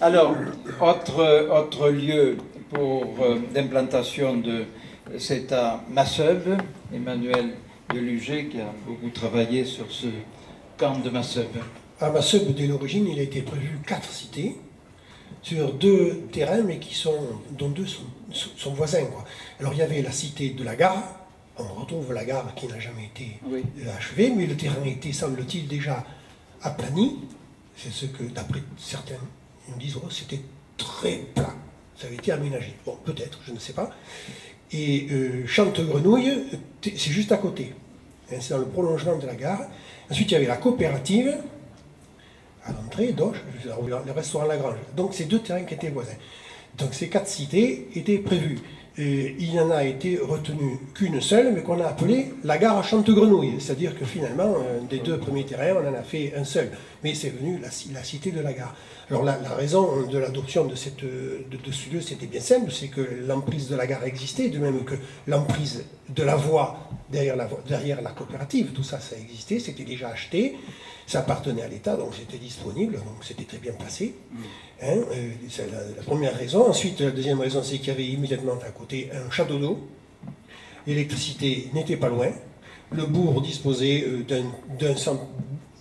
Alors, autre lieu pour l'implantation de c'est à Masseube, Emmanuel Deluget qui a beaucoup travaillé sur ce camp de Masseube. À Masseube, dès l'origine, il a été prévu 4 cités sur 2 terrains, mais dont 2 sont voisins, quoi. Alors il y avait la cité de la gare, on retrouve la gare qui n'a jamais été achevée, mais le terrain était, semble-t-il, déjà aplani. C'est ce que, d'après certains, ils me disent, oh, c'était très plat, ça avait été aménagé. Bon, peut-être, je ne sais pas. Et Chante-Grenouille, c'est juste à côté. C'est dans le prolongement de la gare. Ensuite, il y avait la coopérative, à l'entrée, Doche, le restaurant Lagrange. Donc, ces 2 terrains qui étaient voisins. Donc, ces 4 cités étaient prévues. Il n'y en a été retenu qu'une seule, mais qu'on a appelée la gare à Chante-Grenouille. C'est-à-dire que finalement, des 2 premiers terrains, on en a fait un seul. Mais c'est venu la cité de la gare. Alors la raison de l'adoption de ce lieu, c'était bien simple, c'est que l'emprise de la gare existait, de même que l'emprise de la voie derrière la coopérative. Tout ça, ça existait, c'était déjà acheté, ça appartenait à l'État, donc c'était disponible, donc c'était très bien placé. Hein, c'est la première raison. Ensuite, la deuxième raison, c'est qu'il y avait immédiatement à côté un château d'eau. L'électricité n'était pas loin. Le bourg disposait d'un centre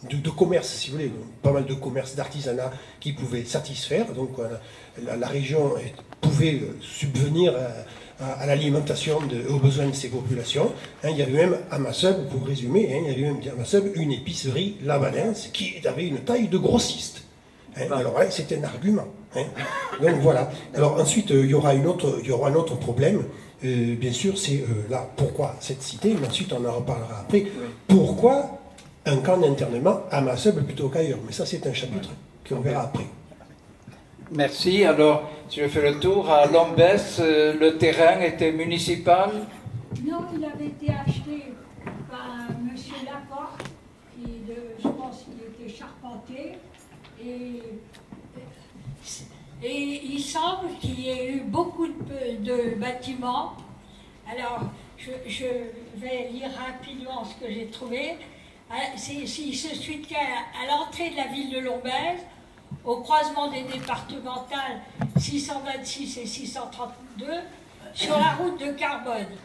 de commerce, si vous voulez, pas mal de commerce, d'artisanat qui pouvaient satisfaire. Donc la région pouvait subvenir à l'alimentation, aux besoins de ces populations. Hein, il y avait même à Masseube, pour résumer, hein, il y avait même à Masseube une épicerie Lavalens qui avait une taille de grossiste. Hein, alors hein, c'est un argument. Hein. Donc voilà. Alors ensuite, il y aura un autre problème. Bien sûr, c'est là, pourquoi cette cité, mais ensuite on en reparlera après. Pourquoi un camp d'internement à Masseube plutôt qu'ailleurs? Mais ça, c'est un chapitre qu'on verra après. Merci. Alors, si je fais le tour, à Lombès, le terrain était municipal? Non, il avait été acheté par M. Laporte, je pense qu'il était charpentier, et il semble qu'il y ait eu beaucoup de bâtiments. Alors, je vais lire rapidement ce que j'ai trouvé. Il se situe à l'entrée de la ville de Lombez, au croisement des départementales 626 et 632, sur la route de Carbone.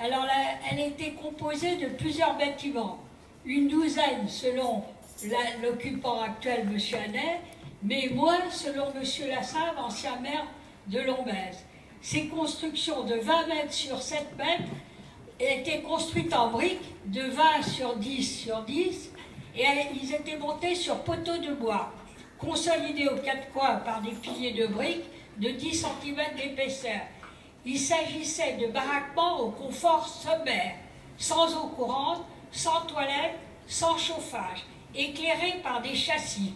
Alors, elle était composée de plusieurs bâtiments, une douzaine selon l'occupant actuel, M. Hannet, mais moins selon M. Lassave, ancien maire de Lombez. Ces constructions de 20 mètres sur 7 mètres étaient construites en briques de 20 sur 10 sur 10 et ils étaient montés sur poteaux de bois, consolidés aux 4 coins par des piliers de briques de 10 cm d'épaisseur. Il s'agissait de baraquements au confort sommaire, sans eau courante, sans toilette, sans chauffage, éclairés par des châssis.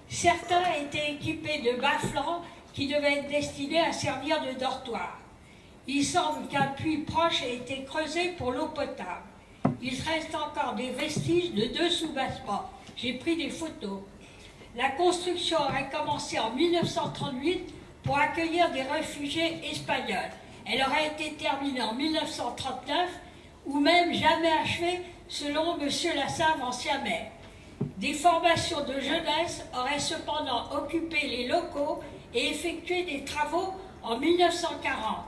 Certains étaient équipés de bas-flancs qui devaient être destinés à servir de dortoir. Il semble qu'un puits proche ait été creusé pour l'eau potable. Il reste encore des vestiges de 2 sous-bassements. J'ai pris des photos. La construction aurait commencé en 1938 pour accueillir des réfugiés espagnols. Elle aurait été terminée en 1939 ou même jamais achevée selon M. Lassave, ancien maire. Des formations de jeunesse auraient cependant occupé les locaux et effectué des travaux en 1940.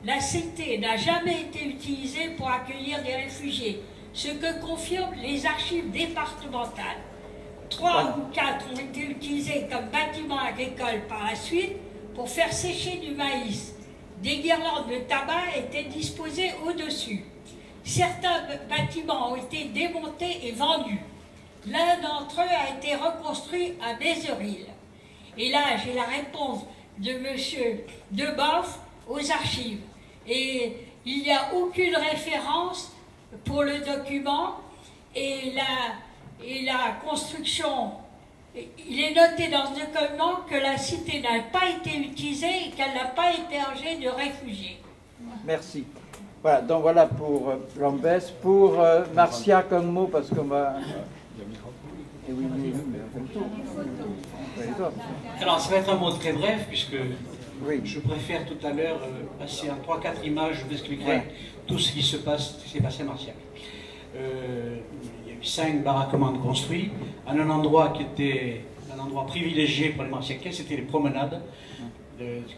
La cité n'a jamais été utilisée pour accueillir des réfugiés, ce que confirment les archives départementales. 3 ou 4 ont été utilisés comme bâtiments agricoles par la suite pour faire sécher du maïs. Des guirlandes de tabac étaient disposées au-dessus. Certains bâtiments ont été démontés et vendus. L'un d'entre eux a été reconstruit à Bézeril. Et là, j'ai la réponse de M. Deboff aux archives. Et il n'y a aucune référence pour le document et la construction. Il est noté dans ce document que la cité n'a pas été utilisée et qu'elle n'a pas été hébergée de réfugiés. Merci. Voilà, donc voilà pour Lombès. Pour Marcia, comme mot, parce qu'on va... Alors, ça va être un mot très bref, puisque je préfère tout à l'heure passer en 3-4 images, je vous expliquerai tout ce qui s'est passé à Marciac. Il y a eu 5 baraquements de construits, à un endroit qui était dans un endroit privilégié pour les Marciaquais, c'était les promenades,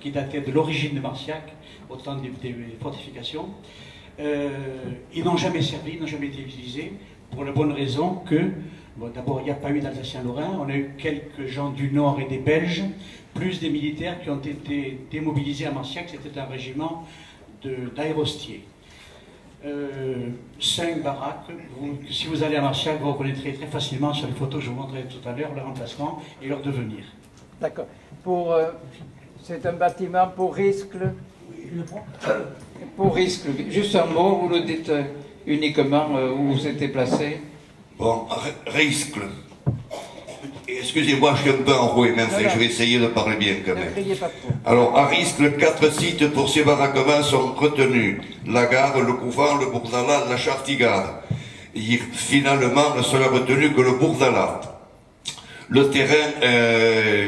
qui dataient de l'origine de Marciac, au temps des fortifications. Ils n'ont jamais servi, n'ont jamais été utilisés, pour la bonne raison que, bon, d'abord, il n'y a pas eu d'Alsaciens-Lorrains, on a eu quelques gens du Nord et des Belges, plus des militaires qui ont été démobilisés à Marciac, c'était un régiment d'aérostiers. 5 baraques, si vous allez à Marciac, vous reconnaîtrez très facilement sur les photos que je vous montrerai tout à l'heure, leur emplacement et leur devenir. D'accord. C'est un bâtiment pour Riscle. Pour Riscle, juste un mot, vous le dites uniquement où vous étiez placé. Bon, Riscle. Excusez-moi, je suis un peu enroué, mais enfin, je vais essayer de parler bien quand même. Ne criez pas trop. Alors, à Riscle, 4 sites pour ces baraquements sont retenus. La gare, le couvent, le Bourdala, la Chartigade. Finalement, ne sera retenu que le Bourdala. Le terrain,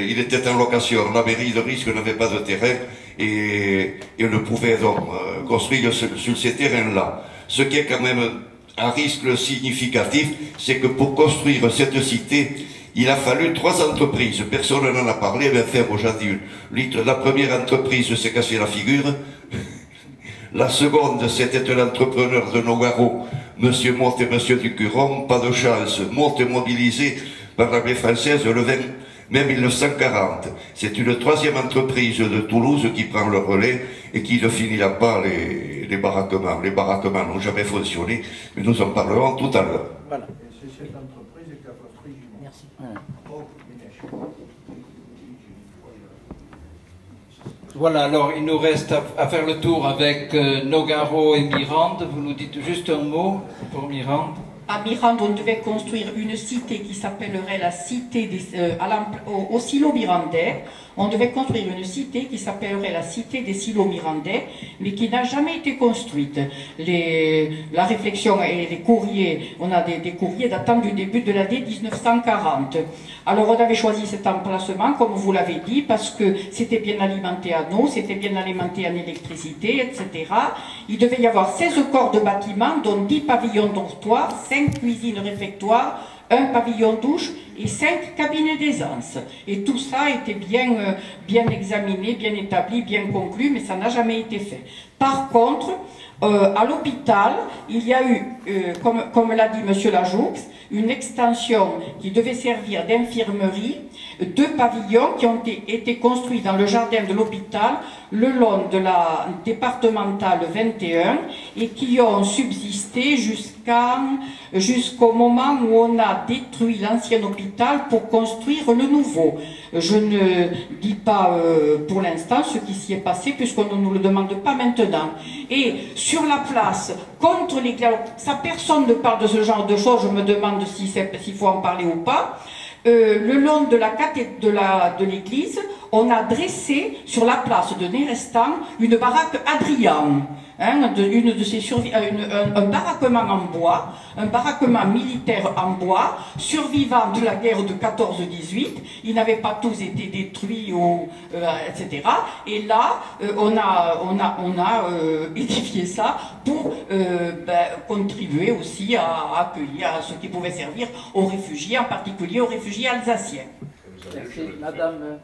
il était en location. La mairie de Riscle n'avait pas de terrain et ne pouvait donc construire sur ces terrains-là. Ce qui est quand même un risque significatif, c'est que pour construire cette cité, il a fallu 3 entreprises. Personne n'en a parlé, mais enfin, aujourd'hui, la première entreprise s'est cassée la figure. La seconde, c'était l'entrepreneur de Nogaro, Monsieur Motte et Monsieur Ducuron. Pas de chance. Motte mobilisé par l'armée française le 20 mai 1940. C'est une 3e entreprise de Toulouse qui prend le relais et qui ne finira pas les baraquements. Les baraquements n'ont jamais fonctionné, mais nous en parlerons tout à l'heure. Voilà. C'est cette entreprise qui a construit. Merci. Voilà, alors il nous reste à faire le tour avec Nogaro et Mirande. Vous nous dites juste un mot pour Mirande. À Mirande, on devait construire une cité qui s'appellerait la cité au silo mirandais. On devait construire une cité qui s'appellerait la cité des silos mirandais, mais qui n'a jamais été construite. La réflexion et les courriers, on a des courriers datant du début de l'année 1940. Alors on avait choisi cet emplacement, comme vous l'avez dit, parce que c'était bien alimenté en eau, c'était bien alimenté en électricité, etc. Il devait y avoir 16 corps de bâtiments, dont 10 pavillons dortoirs, 5 cuisines réfectoires, 1 pavillon douche et 5 cabinets d'aisance. Et tout ça était bien examiné, bien établi, bien conclu, mais ça n'a jamais été fait. Par contre, à l'hôpital, il y a eu, comme l'a dit M. Lajoux, une extension qui devait servir d'infirmerie, 2 pavillons qui ont été construits dans le jardin de l'hôpital le long de la départementale 21 et qui ont subsisté jusqu'au moment où on a détruit l'ancien hôpital pour construire le nouveau. Je ne dis pas pour l'instant ce qui s'y est passé puisqu'on ne nous le demande pas maintenant. Et sur la place, contre l'église, ça personne ne parle de ce genre de choses, je me demande s'il faut en parler ou pas. Le long de la de l'église, on a dressé sur la place de Nérestan une baraque Adrian, un baraquement en bois, un baraquement militaire en bois, survivant de la guerre de 14-18. Ils n'avaient pas tous été détruits, etc. Et là, on a édifié ça pour contribuer aussi à accueillir à ce qui pouvait servir aux réfugiés, en particulier aux réfugiés alsaciens. Merci, madame.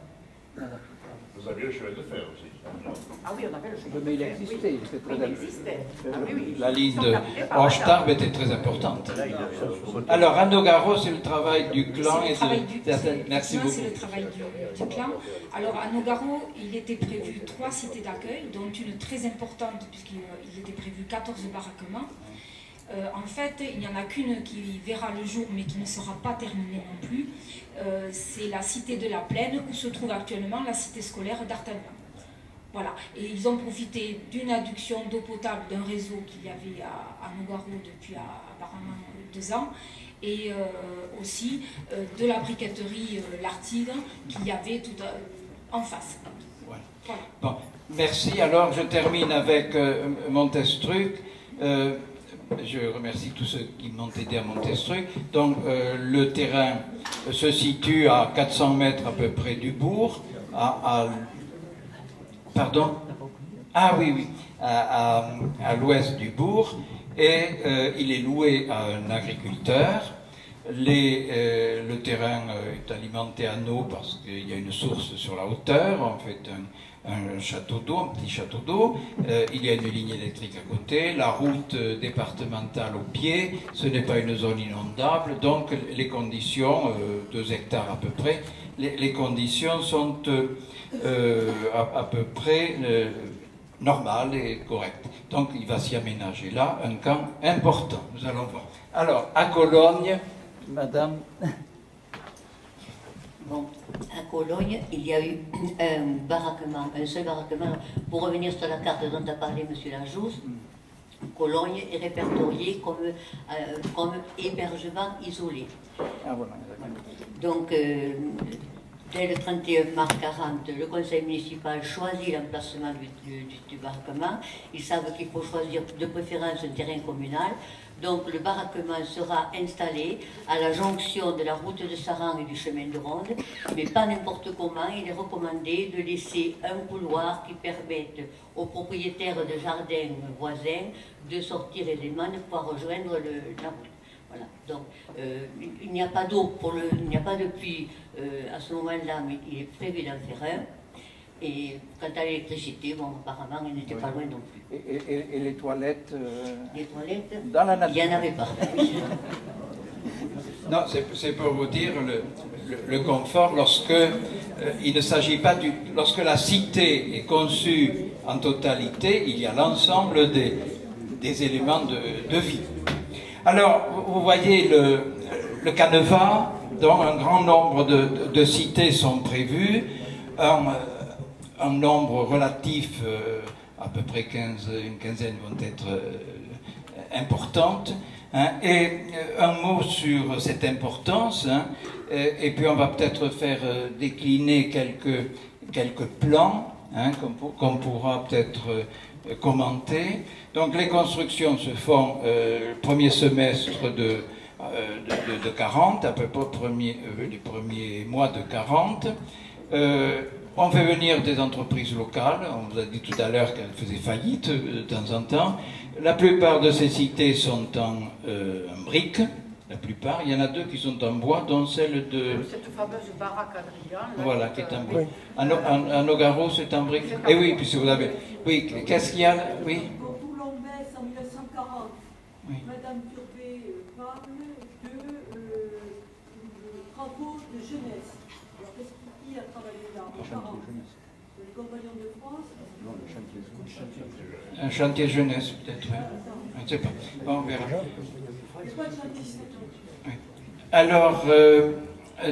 Vous aviez le chemin de fer aussi. Ah oui, on avait le chemin. Mais il existait, c'est très important. La La ligne de Hochstarb était très importante. Alors, à Nogaro, c'est le travail du clan et de... Merci beaucoup. C'est le travail du clan. Alors, à Nogaro, il était prévu 3 cités d'accueil, dont une très importante, puisqu'il était prévu 14 baraquements. En fait, il n'y en a qu'une qui verra le jour, mais qui ne sera pas terminée non plus. C'est la cité de la Plaine, où se trouve actuellement la cité scolaire d'Artagnan. Voilà. Et ils ont profité d'une adduction d'eau potable d'un réseau qu'il y avait à Nogaro depuis apparemment 2 ans, et aussi de la briqueterie L'Artigue qu'il y avait tout en face. Voilà. Voilà. Bon, merci. Alors, je termine avec Montestruc. Je remercie tous ceux qui m'ont aidé à monter ce truc. Donc, le terrain se situe à 400 mètres à peu près du bourg, pardon? Ah oui, oui, à l'ouest du bourg, et il est loué à un agriculteur. Le terrain est alimenté en eau parce qu'il y a une source sur la hauteur, en fait un château d'eau, un petit château d'eau. Il y a une ligne électrique à côté, la route départementale au pied, ce n'est pas une zone inondable, donc les conditions, 2 hectares à peu près, les conditions sont à peu près normales et correctes. Donc il va s'y aménager là un camp important, nous allons voir. Alors, à Cologne, Madame. Bon, à Cologne, il y a eu un baraquement, un seul baraquement. Pour revenir sur la carte dont a parlé M. Lajous, Cologne est répertoriée comme hébergement isolé. Ah, voilà. Donc, dès le 31 mars 40, le conseil municipal choisit l'emplacement du baraquement. Ils savent qu'il faut choisir de préférence un terrain communal. Donc le baraquement sera installé à la jonction de la route de Saran et du chemin de ronde, mais pas n'importe comment. Il est recommandé de laisser un couloir qui permette aux propriétaires de jardins voisins de sortir aisément, de pouvoir rejoindre la route. Voilà. Donc il n'y a pas d'eau, il n'y a pas de puits à ce moment-là, mais il est prévu d'en faire un. Et quant à l'électricité, bon, apparemment, il n'était pas loin non plus. Et les toilettes Les toilettes, dans la nature. il n'y en avait pas. Non, c'est pour vous dire le confort lorsque il ne s'agit pas lorsque la cité est conçue en totalité, il y a l'ensemble des éléments de vie. Alors, vous voyez le canevas, dont un grand nombre de cités sont prévues, un nombre relatif, à peu près une quinzaine vont être importantes. Hein, et un mot sur cette importance, hein, et puis on va peut-être faire décliner quelques plans hein, qu'on pourra peut-être commenter. Donc les constructions se font le premier semestre de 40, à peu près les premiers mois de 40. On fait venir des entreprises locales, on vous a dit tout à l'heure qu'elles faisaient faillite de temps en temps. La plupart de ces cités sont en briques, la plupart. Il y en a 2 qui sont en bois, dont celle de... Cette fameuse baraque Adrien. Voilà, qui est en briques. À Nogaro, c'est en briques. Et oui, puisque vous avez... Oui, qu'est-ce qu'il y a là? Oui. Pour Boulambès, en 1940, oui. Madame Turbet parle de travaux de jeunesse. Alors, qu'est-ce qui a travaillé là en 40? Le Compagnon de France? Non, le chantier jeunesse. Un chantier jeunesse, peut-être, oui. Je ne sais pas. Bon, on verra. C'est quoi le chantier? Oui. Alors,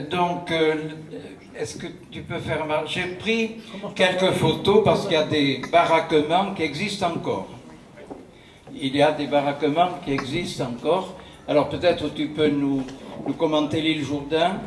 donc, est-ce que tu peux faire... J'ai pris quelques photos parce qu'il y a des baraquements qui existent encore. Il y a des baraquements qui existent encore. Alors, peut-être tu peux nous commenter l'île Jourdain.